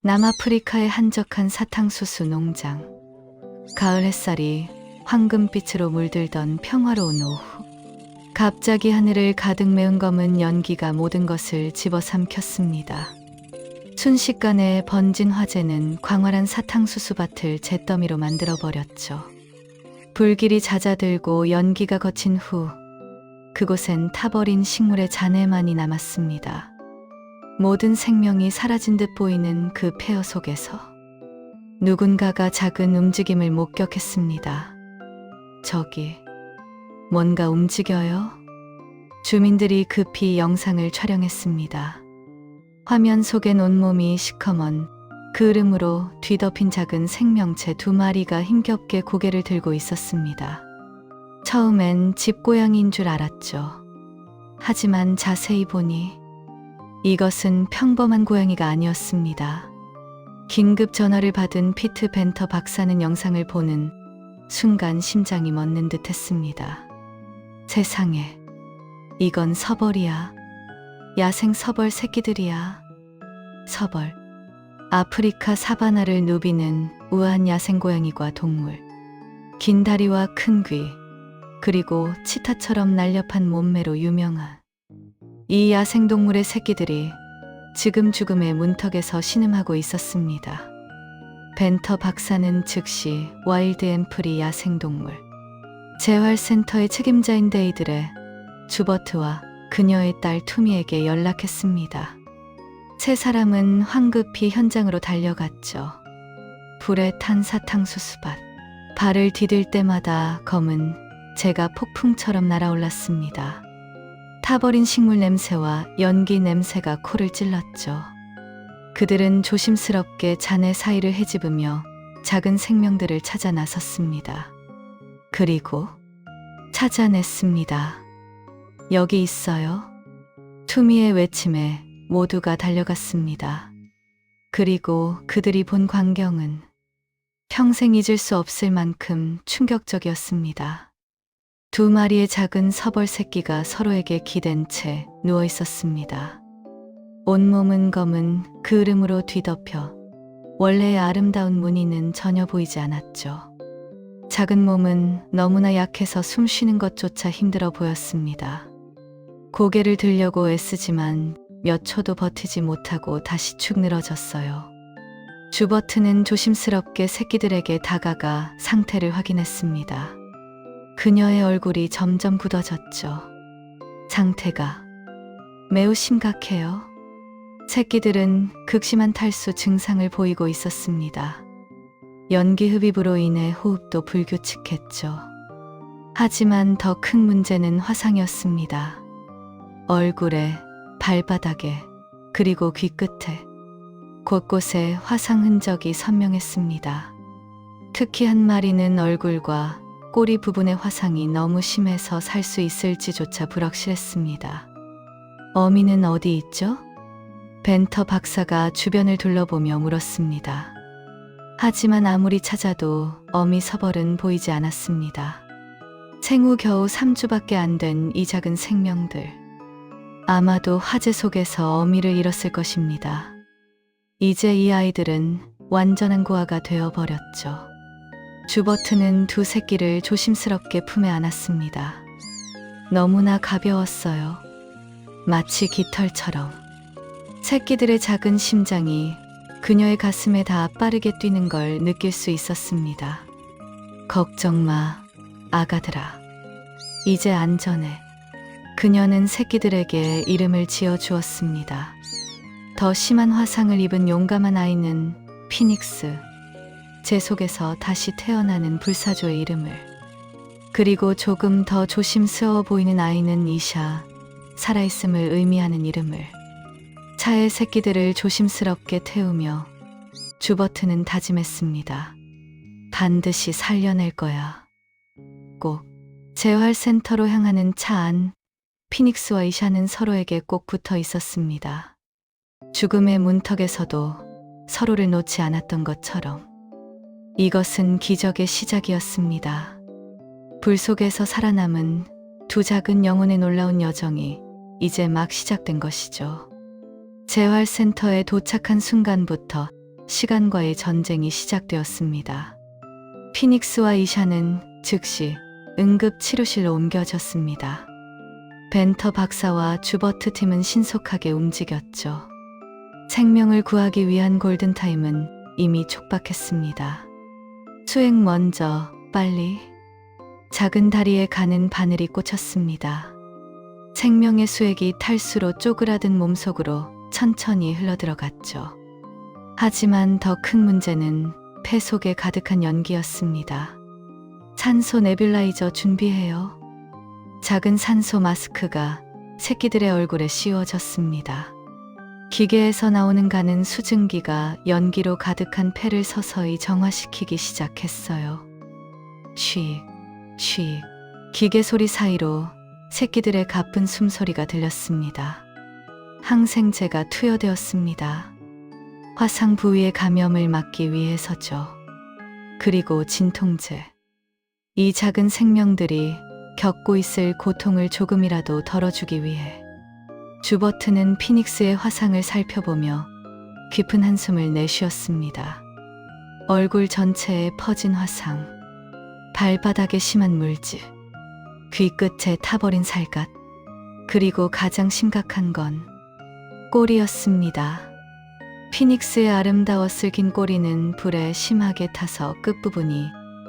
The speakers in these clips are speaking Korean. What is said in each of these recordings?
남아프리카의 한적한 사탕수수 농장. 가을 햇살이 황금빛으로 물들던 평화로운 오후. 갑자기 하늘을 가득 메운 검은 연기가 모든 것을 집어삼켰습니다. 순식간에 번진 화재는 광활한 사탕수수 밭을 잿더미로 만들어버렸죠. 불길이 잦아들고 연기가 거친 후 그곳엔 타버린 식물의 잔해만이 남았습니다. 모든 생명이 사라진 듯 보이는 그 폐허 속에서 누군가가 작은 움직임을 목격했습니다. 저기 뭔가 움직여요? 주민들이 급히 영상을 촬영했습니다. 화면 속엔 온몸이 시커먼 그을음으로 뒤덮인 작은 생명체 2마리가 힘겹게 고개를 들고 있었습니다. 처음엔 집고양이인 줄 알았죠. 하지만 자세히 보니 이것은 평범한 고양이가 아니었습니다. 긴급 전화를 받은 피트 벤터 박사는 영상을 보는 순간 심장이 멎는 듯 했습니다. 세상에, 이건 서벌이야. 야생 서벌 새끼들이야. 서벌. 아프리카 사바나를 누비는 우아한 야생 고양이과 동물. 긴 다리와 큰 귀, 그리고 치타처럼 날렵한 몸매로 유명한 이 야생동물의 새끼들이 지금 죽음의 문턱에서 신음하고 있었습니다. 벤터 박사는 즉시 와일드 앰플이 야생동물 재활센터의 책임자인 데이드레 주버트와 그녀의 딸 투미에게 연락했습니다. 세 사람은 황급히 현장으로 달려갔죠. 불에 탄 사탕수수밭. 발을 디딜 때마다 검은 재가 폭풍처럼 날아올랐습니다. 타버린 식물 냄새와 연기 냄새가 코를 찔렀죠. 그들은 조심스럽게 잔해 사이를 헤집으며 작은 생명들을 찾아 나섰습니다. 그리고 찾아냈습니다. 여기 있어요. 투미의 외침에 모두가 달려갔습니다. 그리고 그들이 본 광경은 평생 잊을 수 없을 만큼 충격적이었습니다. 2마리의 작은 서벌 새끼가 서로에게 기댄 채 누워 있었습니다. 온몸은 검은 그을음으로 뒤덮여 원래의 아름다운 무늬는 전혀 보이지 않았죠. 작은 몸은 너무나 약해서 숨 쉬는 것조차 힘들어 보였습니다. 고개를 들려고 애쓰지만 몇 초도 버티지 못하고 다시 축 늘어졌어요. 주버트는 조심스럽게 새끼들에게 다가가 상태를 확인했습니다. 그녀의 얼굴이 점점 굳어졌죠. 상태가 매우 심각해요. 새끼들은 극심한 탈수 증상을 보이고 있었습니다. 연기 흡입으로 인해 호흡도 불규칙했죠. 하지만 더 큰 문제는 화상이었습니다. 얼굴에, 발바닥에, 그리고 귀 끝에 곳곳에 화상 흔적이 선명했습니다. 특히 한 마리는 얼굴과 꼬리 부분의 화상이 너무 심해서 살 수 있을지조차 불확실했습니다. 어미는 어디 있죠? 벤터 박사가 주변을 둘러보며 물었습니다. 하지만 아무리 찾아도 어미 서벌은 보이지 않았습니다. 생후 겨우 3주밖에 안 된 이 작은 생명들. 아마도 화재 속에서 어미를 잃었을 것입니다. 이제 이 아이들은 완전한 고아가 되어버렸죠. 주버트는 2 새끼를 조심스럽게 품에 안았습니다. 너무나 가벼웠어요. 마치 깃털처럼. 새끼들의 작은 심장이 그녀의 가슴에 닿아 빠르게 뛰는 걸 느낄 수 있었습니다. 걱정 마, 아가들아. 이제 안전해. 그녀는 새끼들에게 이름을 지어 주었습니다. 더 심한 화상을 입은 용감한 아이는 피닉스. 제 속에서 다시 태어나는 불사조의 이름을. 그리고 조금 더 조심스러워 보이는 아이는 이샤, 살아있음을 의미하는 이름을. 차의 새끼들을 조심스럽게 태우며 주버트는 다짐했습니다. 반드시 살려낼 거야. 꼭. 재활센터로 향하는 차 안, 피닉스와 이샤는 서로에게 꼭 붙어 있었습니다. 죽음의 문턱에서도 서로를 놓지 않았던 것처럼. 이것은 기적의 시작이었습니다. 불 속에서 살아남은 2 작은 영혼의 놀라운 여정이 이제 막 시작된 것이죠. 재활센터에 도착한 순간부터 시간과의 전쟁이 시작되었습니다. 피닉스와 이샤는 즉시 응급치료실로 옮겨졌습니다. 벤터 박사와 주버트 팀은 신속하게 움직였죠. 생명을 구하기 위한 골든타임은 이미 촉박했습니다. 수액 먼저, 빨리. 작은 다리에 가는 바늘이 꽂혔습니다. 생명의 수액이 탈수로 쪼그라든 몸속으로 천천히 흘러들어갔죠. 하지만 더 큰 문제는 폐 속에 가득한 연기였습니다. 산소 네뷸라이저 준비해요. 작은 산소 마스크가 새끼들의 얼굴에 씌워졌습니다. 기계에서 나오는 가는 수증기가 연기로 가득한 폐를 서서히 정화시키기 시작했어요. 쉬, 쉬. 기계 소리 사이로 새끼들의 가쁜 숨소리가 들렸습니다. 항생제가 투여되었습니다. 화상 부위의 감염을 막기 위해서죠. 그리고 진통제. 이 작은 생명들이 겪고 있을 고통을 조금이라도 덜어주기 위해 주버트는 피닉스의 화상을 살펴보며 깊은 한숨을 내쉬었습니다. 얼굴 전체에 퍼진 화상, 발바닥에 심한 물질, 귀 끝에 타버린 살갗, 그리고 가장 심각한 건 꼬리였습니다. 피닉스의 아름다웠을 긴 꼬리는 불에 심하게 타서 끝부분이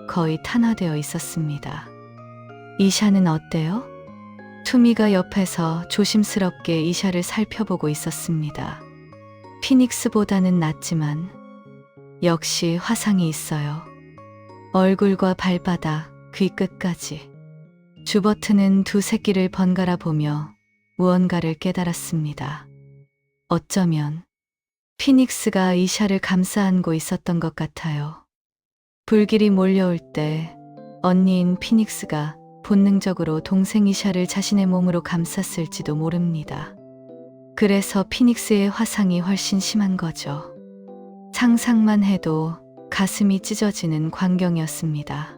거의 탄화되어 있었습니다. 이샤는 어때요? 투미가 옆에서 조심스럽게 이샤를 살펴보고 있었습니다. 피닉스보다는 낫지만 역시 화상이 있어요. 얼굴과 발바닥, 귀 끝까지. 주버트는 두 새끼를 번갈아 보며 무언가를 깨달았습니다. 어쩌면 피닉스가 이샤를 감싸 안고 있었던 것 같아요. 불길이 몰려올 때 언니인 피닉스가 본능적으로 동생 이샤를 자신의 몸으로 감쌌을지도 모릅니다. 그래서 피닉스의 화상이 훨씬 심한 거죠. 상상만 해도 가슴이 찢어지는 광경이었습니다.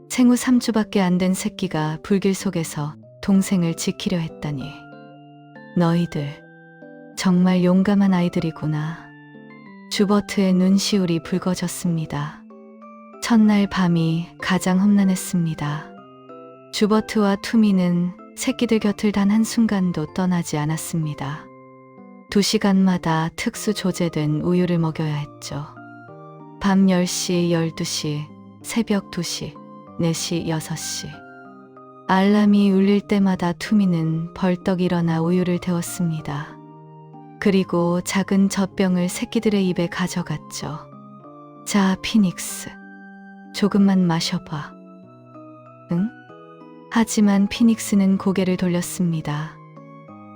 생후 3주밖에 안 된 새끼가 불길 속에서 동생을 지키려 했다니. 너희들 정말 용감한 아이들이구나. 주버트의 눈시울이 붉어졌습니다. 첫날 밤이 가장 험난했습니다. 주버트와 투미는 새끼들 곁을 단 한순간도 떠나지 않았습니다. 2시간마다 특수 조제된 우유를 먹여야 했죠. 밤 10시, 12시, 새벽 2시, 4시, 6시. 알람이 울릴 때마다 투미는 벌떡 일어나 우유를 데웠습니다. 그리고 작은 젖병을 새끼들의 입에 가져갔죠. 자, 피닉스. 조금만 마셔봐. 응? 하지만 피닉스는 고개를 돌렸습니다.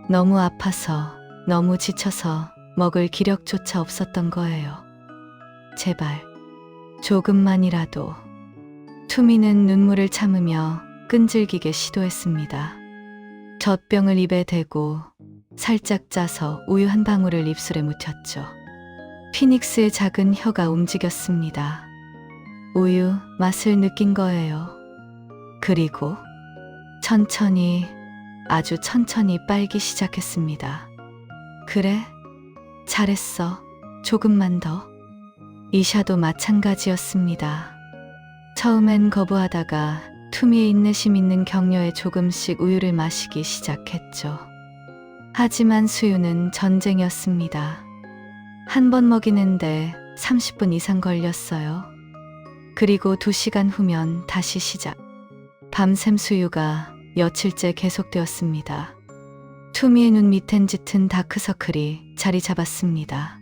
너무 아파서, 너무 지쳐서 먹을 기력조차 없었던 거예요. 제발, 조금만이라도. 투미는 눈물을 참으며 끈질기게 시도했습니다. 젖병을 입에 대고 살짝 짜서 우유 한 방울을 입술에 묻혔죠. 피닉스의 작은 혀가 움직였습니다. 우유 맛을 느낀 거예요. 그리고 천천히, 아주 천천히 빨기 시작했습니다. 그래, 잘했어. 조금만 더. 이샤도 마찬가지였습니다. 처음엔 거부하다가 투미의 인내심 있는 격려에 조금씩 우유를 마시기 시작했죠. 하지만 수유는 전쟁이었습니다. 한 번 먹이는데 30분 이상 걸렸어요. 그리고 2시간 후면 다시 시작. 밤샘 수유가 며칠째 계속되었습니다. 투미의 눈 밑엔 짙은 다크서클이 자리 잡았습니다.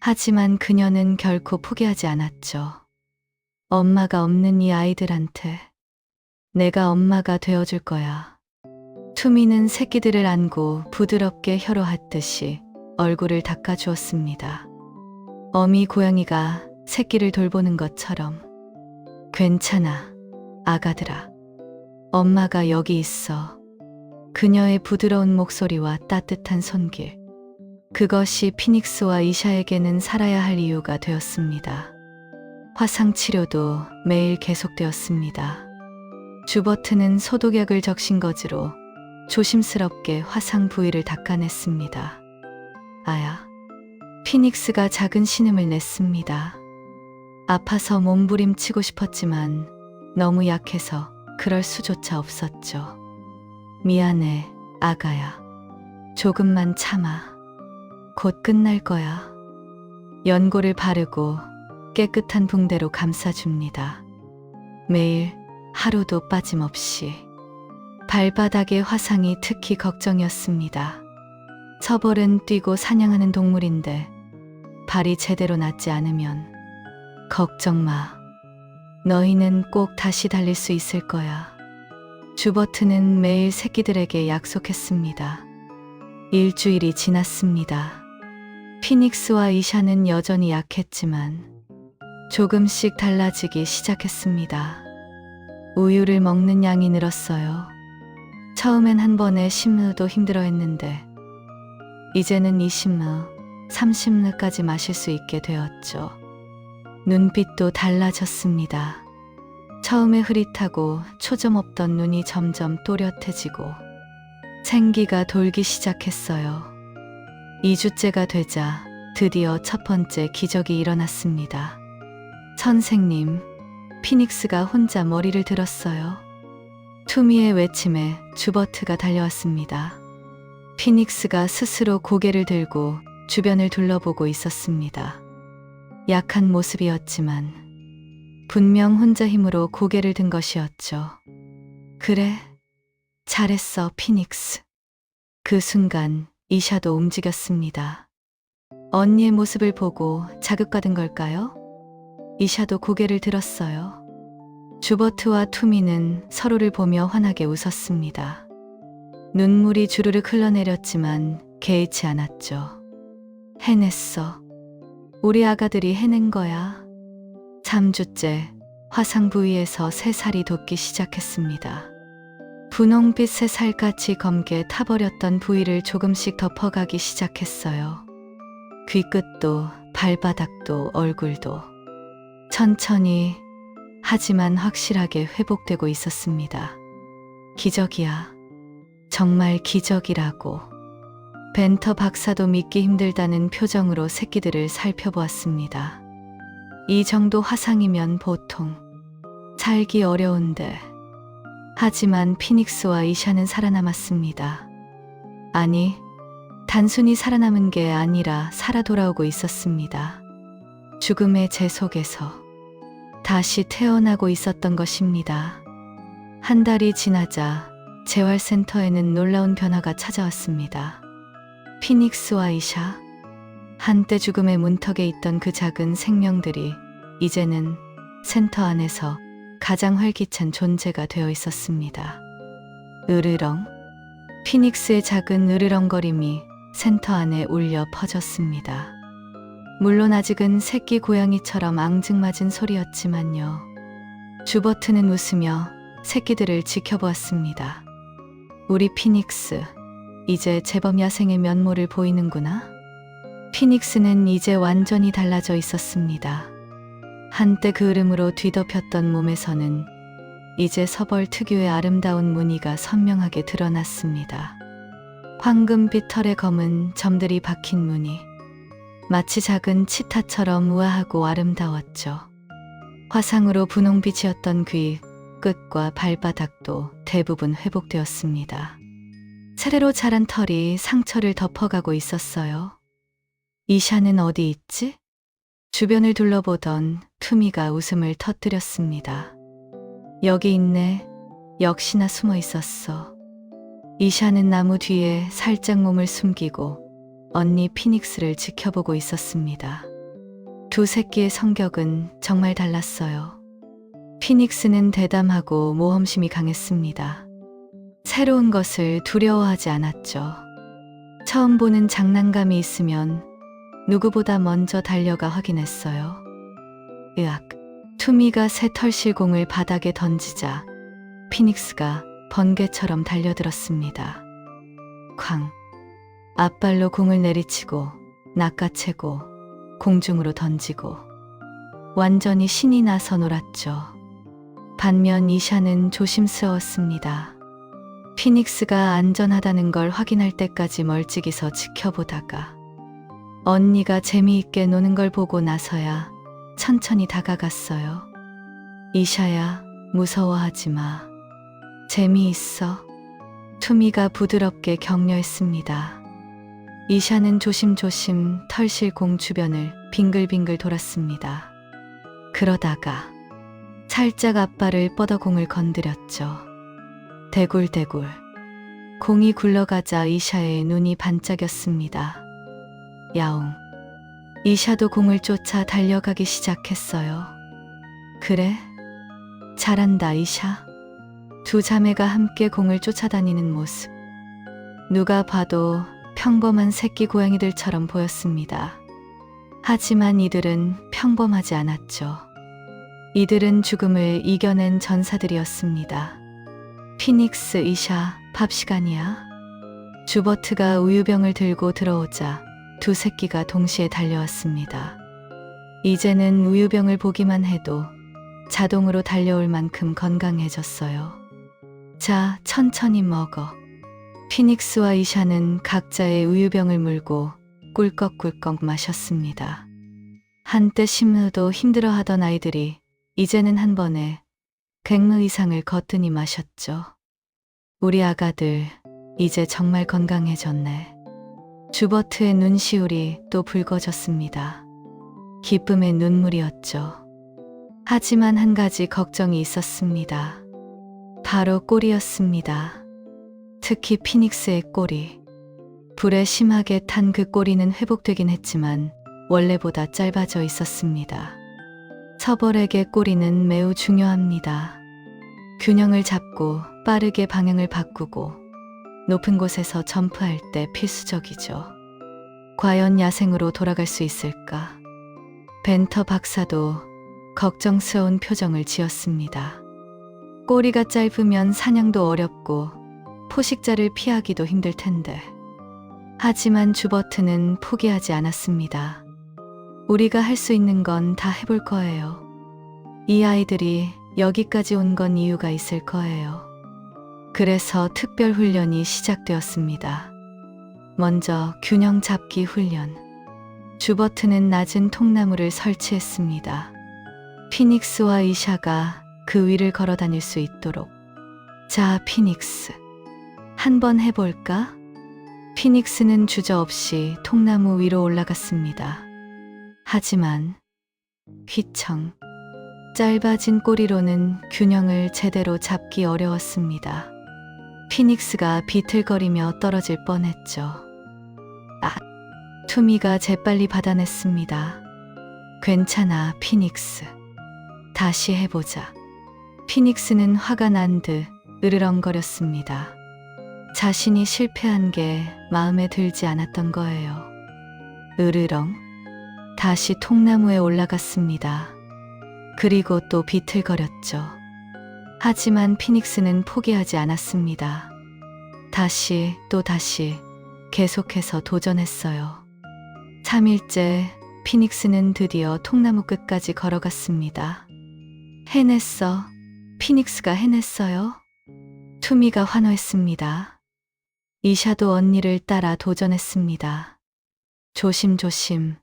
하지만 그녀는 결코 포기하지 않았죠. 엄마가 없는 이 아이들한테 내가 엄마가 되어줄 거야. 투미는 새끼들을 안고 부드럽게 혀로하듯이 얼굴을 닦아주었습니다. 어미 고양이가 새끼를 돌보는 것처럼. 괜찮아, 아가들아. 엄마가 여기 있어. 그녀의 부드러운 목소리와 따뜻한 손길. 그것이 피닉스와 이샤에게는 살아야 할 이유가 되었습니다. 화상 치료도 매일 계속되었습니다. 주버트는 소독약을 적신 거즈로 조심스럽게 화상 부위를 닦아냈습니다. 아야, 피닉스가 작은 신음을 냈습니다. 아파서 몸부림치고 싶었지만 너무 약해서 그럴 수조차 없었죠. 미안해, 아가야. 조금만 참아. 곧 끝날 거야. 연고를 바르고 깨끗한 붕대로 감싸줍니다. 매일 하루도 빠짐없이. 발바닥의 화상이 특히 걱정이었습니다. 서벌은 뛰고 사냥하는 동물인데 발이 제대로 낫지 않으면 걱정 마. 너희는 꼭 다시 달릴 수 있을 거야. 주버트는 매일 새끼들에게 약속했습니다. 일주일이 지났습니다. 피닉스와 이샤는 여전히 약했지만 조금씩 달라지기 시작했습니다. 우유를 먹는 양이 늘었어요. 처음엔 한 번에 10ml도 힘들어했는데 이제는 20ml, 30ml까지 마실 수 있게 되었죠. 눈빛도 달라졌습니다. 처음에 흐릿하고 초점 없던 눈이 점점 또렷해지고 생기가 돌기 시작했어요. 2주째가 되자 드디어 첫 번째 기적이 일어났습니다. 선생님, 피닉스가 혼자 머리를 들었어요. 투미의 외침에 주버트가 달려왔습니다. 피닉스가 스스로 고개를 들고 주변을 둘러보고 있었습니다. 약한 모습이었지만 분명 혼자 힘으로 고개를 든 것이었죠. 그래, 잘했어, 피닉스. 그 순간 이샤도 움직였습니다. 언니의 모습을 보고 자극받은 걸까요? 이샤도 고개를 들었어요. 주버트와 투미는 서로를 보며 환하게 웃었습니다. 눈물이 주르륵 흘러내렸지만 개의치 않았죠. 해냈어. 우리 아가들이 해낸 거야. 3주째 화상 부위에서 새살이 돋기 시작했습니다. 분홍빛 새살같이 검게 타버렸던 부위를 조금씩 덮어가기 시작했어요. 귀끝도 발바닥도 얼굴도 천천히 하지만 확실하게 회복되고 있었습니다. 기적이야. 정말 기적이라고. 벤터 박사도 믿기 힘들다는 표정으로 새끼들을 살펴보았습니다. 이 정도 화상이면 보통 살기 어려운데. 하지만 피닉스와 이샤는 살아남았습니다. 아니, 단순히 살아남은 게 아니라 살아 돌아오고 있었습니다. 죽음의 재 속에서 다시 태어나고 있었던 것입니다. 한 달이 지나자 재활센터에는 놀라운 변화가 찾아왔습니다. 피닉스와 이샤, 한때 죽음의 문턱에 있던 그 작은 생명들이 이제는 센터 안에서 가장 활기찬 존재가 되어 있었습니다. 으르렁. 피닉스의 작은 으르렁거림이 센터 안에 울려 퍼졌습니다. 물론 아직은 새끼 고양이처럼 앙증맞은 소리였지만요. 주버트는 웃으며 새끼들을 지켜보았습니다. 우리 피닉스, 이제 제법 야생의 면모를 보이는구나. 피닉스는 이제 완전히 달라져 있었습니다. 한때 그 으름으로 뒤덮였던 몸에서는 이제 서벌 특유의 아름다운 무늬가 선명하게 드러났습니다. 황금빛 털의 검은 점들이 박힌 무늬, 마치 작은 치타처럼 우아하고 아름다웠죠. 화상으로 분홍빛이었던 귀, 끝과 발바닥도 대부분 회복되었습니다. 차례로 자란 털이 상처를 덮어가고 있었어요. 이샤는 어디 있지? 주변을 둘러보던 투미가 웃음을 터뜨렸습니다. 여기 있네. 역시나 숨어 있었어. 이샤는 나무 뒤에 살짝 몸을 숨기고 언니 피닉스를 지켜보고 있었습니다. 두 새끼의 성격은 정말 달랐어요. 피닉스는 대담하고 모험심이 강했습니다. 새로운 것을 두려워하지 않았죠. 처음 보는 장난감이 있으면 누구보다 먼저 달려가 확인했어요. 으악. 투미가 새 털실공을 바닥에 던지자 피닉스가 번개처럼 달려들었습니다. 쾅. 앞발로 공을 내리치고 낚아채고 공중으로 던지고 완전히 신이 나서 놀았죠. 반면 이샤는 조심스러웠습니다. 피닉스가 안전하다는 걸 확인할 때까지 멀찍이서 지켜보다가 언니가 재미있게 노는 걸 보고 나서야 천천히 다가갔어요. 이샤야, 무서워하지 마. 재미있어. 투미가 부드럽게 격려했습니다. 이샤는 조심조심 털실공 주변을 빙글빙글 돌았습니다. 그러다가 살짝 앞발을 뻗어 공을 건드렸죠. 대굴대굴. 공이 굴러가자 이샤의 눈이 반짝였습니다. 야옹. 이샤도 공을 쫓아 달려가기 시작했어요. 그래? 잘한다, 이샤. 두 자매가 함께 공을 쫓아다니는 모습. 누가 봐도 평범한 새끼 고양이들처럼 보였습니다. 하지만 이들은 평범하지 않았죠. 이들은 죽음을 이겨낸 전사들이었습니다. 피닉스, 이샤, 밥 시간이야. 주버트가 우유병을 들고 들어오자 두 새끼가 동시에 달려왔습니다. 이제는 우유병을 보기만 해도 자동으로 달려올 만큼 건강해졌어요. 자, 천천히 먹어. 피닉스와 이샤는 각자의 우유병을 물고 꿀꺽꿀꺽 마셨습니다. 한때 심으도 힘들어하던 아이들이 이제는 한 번에 갱무 이상을 거뜬히 마셨죠. 우리 아가들 이제 정말 건강해졌네. 주버트의 눈시울이 또 붉어졌습니다. 기쁨의 눈물이었죠. 하지만 한 가지 걱정이 있었습니다. 바로 꼬리였습니다. 특히 피닉스의 꼬리. 불에 심하게 탄 그 꼬리는 회복되긴 했지만 원래보다 짧아져 있었습니다. 서벌에게 꼬리는 매우 중요합니다. 균형을 잡고 빠르게 방향을 바꾸고 높은 곳에서 점프할 때 필수적이죠. 과연 야생으로 돌아갈 수 있을까? 벤터 박사도 걱정스러운 표정을 지었습니다. 꼬리가 짧으면 사냥도 어렵고 포식자를 피하기도 힘들 텐데. 하지만 주버트는 포기하지 않았습니다. 우리가 할 수 있는 건 다 해볼 거예요. 이 아이들이 여기까지 온 건 이유가 있을 거예요. 그래서 특별 훈련이 시작되었습니다. 먼저 균형 잡기 훈련. 주버트는 낮은 통나무를 설치했습니다. 피닉스와 이샤가 그 위를 걸어 다닐 수 있도록. 자, 피닉스. 한번 해볼까? 피닉스는 주저없이 통나무 위로 올라갔습니다. 하지만 휘청. 짧아진 꼬리로는 균형을 제대로 잡기 어려웠습니다. 피닉스가 비틀거리며 떨어질 뻔했죠. 아! 투미가 재빨리 받아냈습니다. 괜찮아, 피닉스. 다시 해보자. 피닉스는 화가 난 듯 으르렁거렸습니다. 자신이 실패한 게 마음에 들지 않았던 거예요. 으르렁. 다시 통나무에 올라갔습니다. 그리고 또 비틀거렸죠. 하지만 피닉스는 포기하지 않았습니다. 다시 또 다시 계속해서 도전했어요. 3일째 피닉스는 드디어 통나무 끝까지 걸어갔습니다. 해냈어. 피닉스가 해냈어요. 투미가 환호했습니다. 이샤도 언니를 따라 도전했습니다. 조심조심,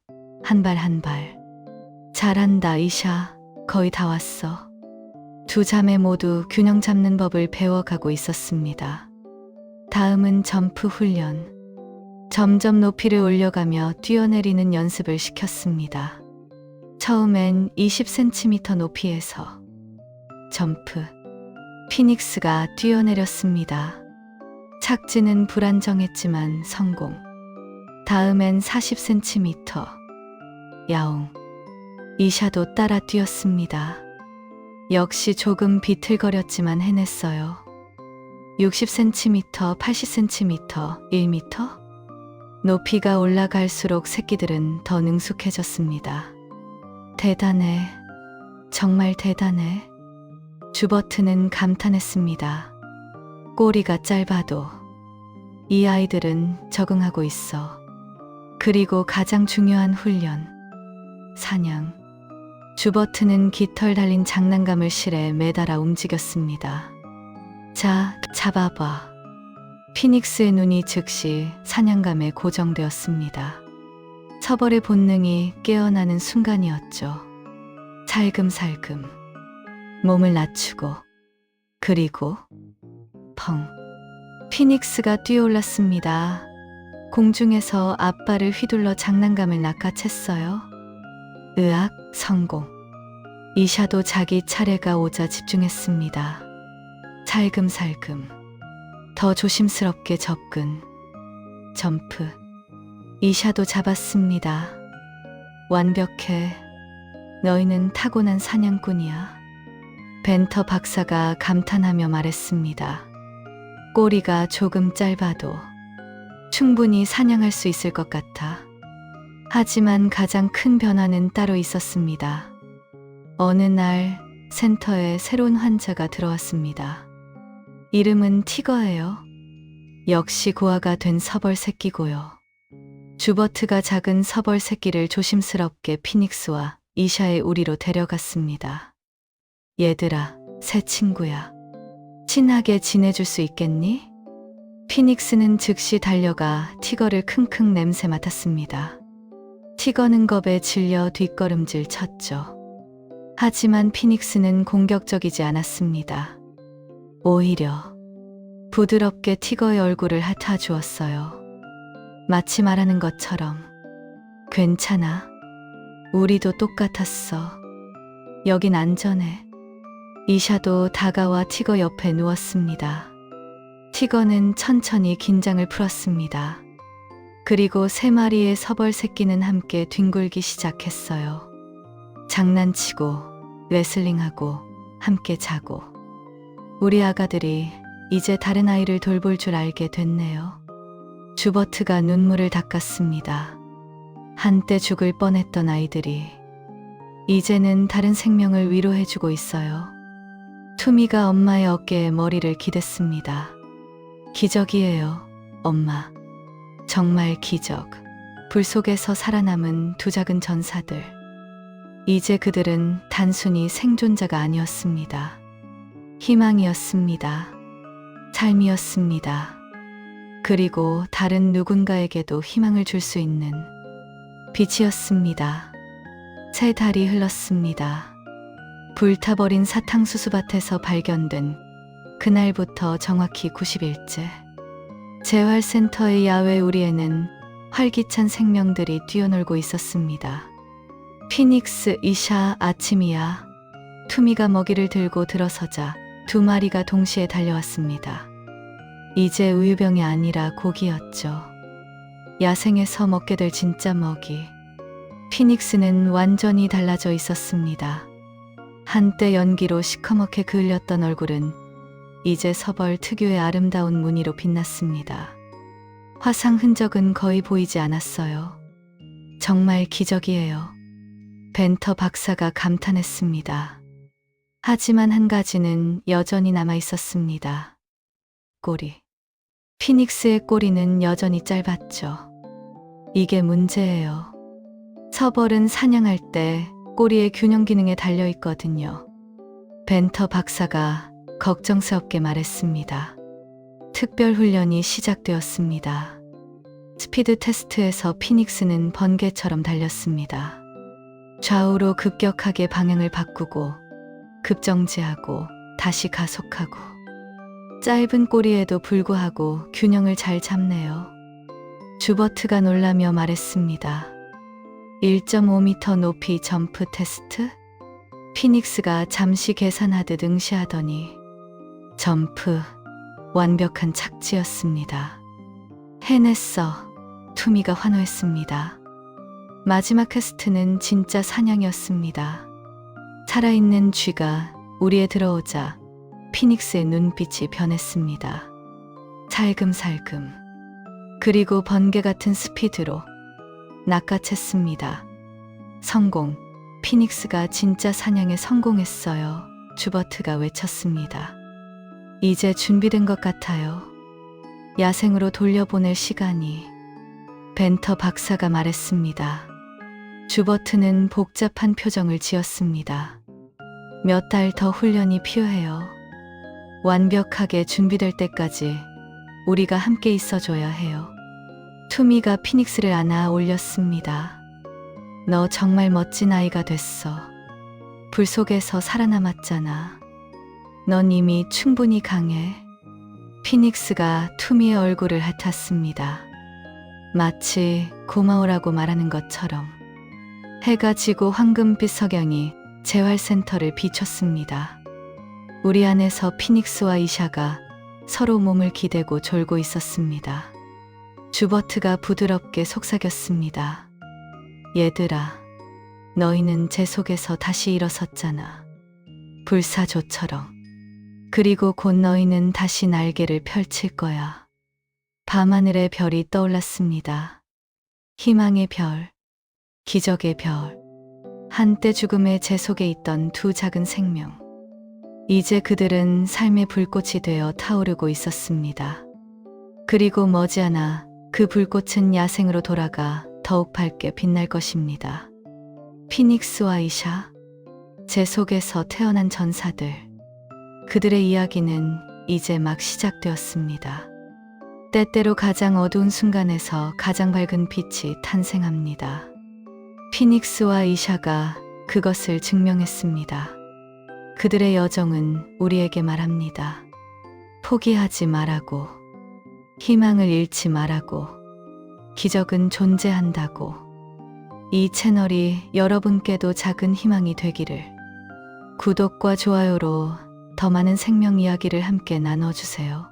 한 발 한 발. 잘한다, 이샤. 거의 다 왔어. 두 자매 모두 균형 잡는 법을 배워가고 있었습니다. 다음은 점프 훈련. 점점 높이를 올려가며 뛰어내리는 연습을 시켰습니다. 처음엔 20cm 높이에서 점프. 피닉스가 뛰어내렸습니다. 착지는 불안정했지만 성공. 다음엔 40cm. 야옹. 이샤도 따라 뛰었습니다. 역시 조금 비틀거렸지만 해냈어요. 60cm, 80cm, 1m? 높이가 올라갈수록 새끼들은 더 능숙해졌습니다. 대단해. 정말 대단해. 주버트는 감탄했습니다. 꼬리가 짧아도 이 아이들은 적응하고 있어. 그리고 가장 중요한 훈련. 사냥. 주버트는 깃털 달린 장난감을 실에 매달아 움직였습니다. 자, 잡아봐. 피닉스의 눈이 즉시 사냥감에 고정되었습니다. 서벌의 본능이 깨어나는 순간이었죠. 살금살금 몸을 낮추고 그리고 펑 피닉스가 뛰어올랐습니다. 공중에서 앞발을 휘둘러 장난감을 낚아챘어요. 으악, 성공. 이샤도 자기 차례가 오자 집중했습니다. 살금살금 더 조심스럽게 접근. 점프. 이샤도 잡았습니다. 완벽해. 너희는 타고난 사냥꾼이야. 벤터 박사가 감탄하며 말했습니다. 꼬리가 조금 짧아도 충분히 사냥할 수 있을 것 같아. 하지만 가장 큰 변화는 따로 있었습니다. 어느 날 센터에 새로운 환자가 들어왔습니다. 이름은 티거예요. 역시 고아가 된 서벌 새끼고요. 주버트가 작은 서벌 새끼를 조심스럽게 피닉스와 이샤의 우리로 데려갔습니다. 얘들아, 새 친구야. 친하게 지내줄 수 있겠니? 피닉스는 즉시 달려가 티거를 킁킁 냄새 맡았습니다. 티거는 겁에 질려 뒷걸음질 쳤죠. 하지만 피닉스는 공격적이지 않았습니다. 오히려 부드럽게 티거의 얼굴을 핥아주었어요. 마치 말하는 것처럼 괜찮아. 우리도 똑같았어. 여긴 안전해. 이샤도 다가와 티거 옆에 누웠습니다. 티거는 천천히 긴장을 풀었습니다. 그리고 세 마리의 서벌 새끼는 함께 뒹굴기 시작했어요. 장난치고 레슬링하고 함께 자고. 우리 아가들이 이제 다른 아이를 돌볼 줄 알게 됐네요. 주버트가 눈물을 닦았습니다. 한때 죽을 뻔했던 아이들이 이제는 다른 생명을 위로해주고 있어요. 투미가 엄마의 어깨에 머리를 기댔습니다. 기적이에요, 엄마. 정말 기적. 불 속에서 살아남은 두 작은 전사들. 이제 그들은 단순히 생존자가 아니었습니다. 희망이었습니다. 삶이었습니다. 그리고 다른 누군가에게도 희망을 줄 수 있는 빛이었습니다. 세 달이 흘렀습니다. 불타버린 사탕수수밭에서 발견된 그날부터 정확히 90일째. 재활센터의 야외 우리에는 활기찬 생명들이 뛰어놀고 있었습니다. 피닉스, 이샤, 아침이야. 투미가 먹이를 들고 들어서자 두 마리가 동시에 달려왔습니다. 이제 우유병이 아니라 고기였죠. 야생에서 먹게 될 진짜 먹이. 피닉스는 완전히 달라져 있었습니다. 한때 연기로 시커멓게 그을렸던 얼굴은 이제 서벌 특유의 아름다운 무늬로 빛났습니다. 화상 흔적은 거의 보이지 않았어요. 정말 기적이에요. 벤터 박사가 감탄했습니다. 하지만 한 가지는 여전히 남아 있었습니다. 꼬리. 피닉스의 꼬리는 여전히 짧았죠. 이게 문제예요. 서벌은 사냥할 때 꼬리의 균형 기능에 달려 있거든요. 벤터 박사가 걱정스럽게 말했습니다. 특별 훈련이 시작되었습니다. 스피드 테스트에서 피닉스는 번개처럼 달렸습니다. 좌우로 급격하게 방향을 바꾸고 급정지하고 다시 가속하고 짧은 꼬리에도 불구하고 균형을 잘 잡네요. 주버트가 놀라며 말했습니다. 1.5m 높이 점프 테스트? 피닉스가 잠시 계산하듯 응시하더니 점프, 완벽한 착지였습니다. 해냈어. 투미가 환호했습니다. 마지막 퀘스트는 진짜 사냥이었습니다. 살아있는 쥐가 우리에 들어오자 피닉스의 눈빛이 변했습니다. 살금살금. 그리고 번개 같은 스피드로 낚아챘습니다. 성공. 피닉스가 진짜 사냥에 성공했어요. 주버트가 외쳤습니다. 이제 준비된 것 같아요. 야생으로 돌려보낼 시간이. 벤터 박사가 말했습니다. 주버트는 복잡한 표정을 지었습니다. 몇 달 더 훈련이 필요해요. 완벽하게 준비될 때까지 우리가 함께 있어줘야 해요. 투미가 피닉스를 안아 올렸습니다. 너 정말 멋진 아이가 됐어. 불 속에서 살아남았잖아. 넌 이미 충분히 강해. 피닉스가 투미의 얼굴을 핥았습니다. 마치 고마워라고 말하는 것처럼. 해가 지고 황금빛 석양이 재활센터를 비췄습니다. 우리 안에서 피닉스와 이샤가 서로 몸을 기대고 졸고 있었습니다. 주버트가 부드럽게 속삭였습니다. 얘들아, 너희는 제 속에서 다시 일어섰잖아. 불사조처럼. 그리고 곧 너희는 다시 날개를 펼칠 거야. 밤하늘의 별이 떠올랐습니다. 희망의 별, 기적의 별. 한때 죽음의 제 속에 있던 두 작은 생명. 이제 그들은 삶의 불꽃이 되어 타오르고 있었습니다. 그리고 머지않아 그 불꽃은 야생으로 돌아가 더욱 밝게 빛날 것입니다. 피닉스와 이샤, 제 속에서 태어난 전사들. 그들의 이야기는 이제 막 시작되었습니다. 때때로 가장 어두운 순간에서 가장 밝은 빛이 탄생합니다. 피닉스와 이샤가 그것을 증명했습니다. 그들의 여정은 우리에게 말합니다. 포기하지 말라고, 희망을 잃지 말라고, 기적은 존재한다고. 이 채널이 여러분께도 작은 희망이 되기를. 구독과 좋아요로 더 많은 생명 이야기를 함께 나눠주세요.